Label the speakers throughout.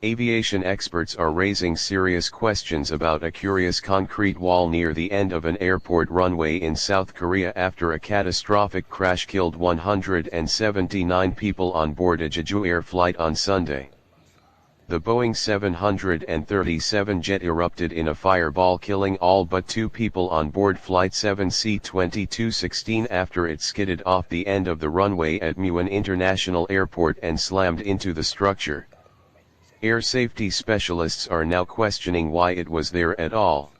Speaker 1: Aviation experts are raising serious questions about a curious concrete wall near the end of an airport runway in South Korea after a catastrophic crash killed 179 people on board a Jeju Air flight on Sunday. The Boeing 737 jet erupted in a fireball, killing all but 2 people on board Flight 7C-2216 after it skidded off the end of the runway at Muan International Airport and slammed into the structure. Air safety specialists are now questioning why it was there at all.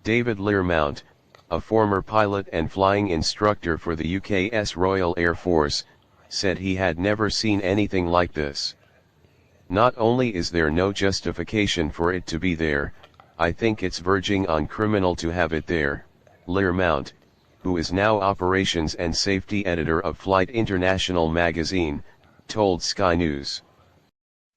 Speaker 1: David Learmount, a former pilot and flying instructor for the UK's Royal Air Force, said he had never seen anything like this. "Not only is there no justification for it to be there, I think it's verging on criminal to have it there," Learmount, who is now operations and safety editor of Flight International magazine, told Sky News.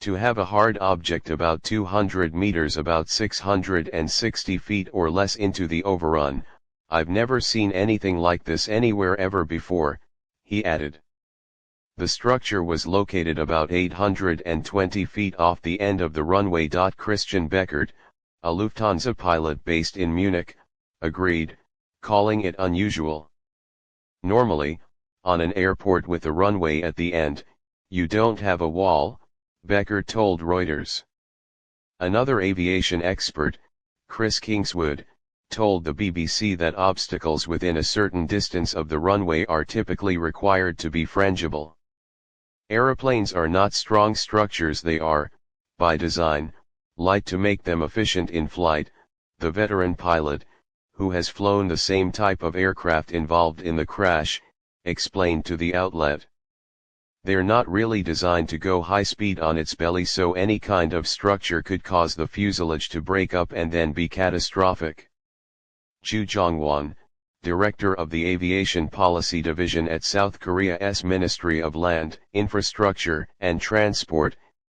Speaker 1: "To have a hard object about 200 meters, about 660 feet or less into the overrun, I've never seen anything like this anywhere ever before," he added. The structure was located about 820 feet off the end of the runway. Christian Beckert, a Lufthansa pilot based in Munich, agreed, calling it unusual. "Normally, on an airport with a runway at the end, you don't have a wall," Beckert told Reuters. Another aviation expert, Chris Kingswood, told the BBC that obstacles within a certain distance of the runway are typically required to be frangible. "Aeroplanes are not strong structures, they are, by design, light to make them efficient in flight," the veteran pilot, who has flown the same type of aircraft involved in the crash, explained to the outlet. "They're not really designed to go high speed on its belly, so any kind of structure could cause the fuselage to break up and then be catastrophic." Ju Jongwon, director of the Aviation Policy Division at South Korea's Ministry of Land, Infrastructure and Transport,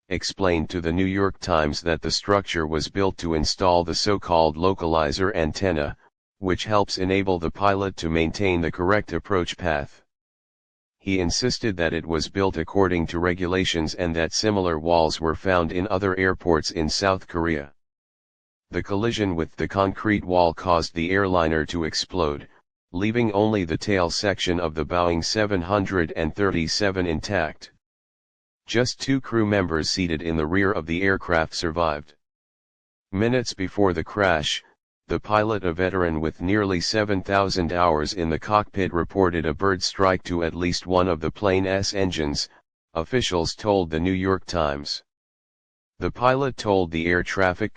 Speaker 1: explained to the New York Times that the structure was built to install the so-called localizer antenna, which helps enable the pilot to maintain the correct approach path. He insisted that it was built according to regulations and that similar walls were found in other airports in South Korea. The collision with the concrete wall caused the airliner to explode, leaving only the tail section of the Boeing 737 intact. Just 2 crew members seated in the rear of the aircraft survived. Minutes before the crash, the pilot, a veteran with nearly 7,000 hours in the cockpit, reported a bird strike to at least one of the plane's engines, officials told the New York Times. The pilot told the air traffic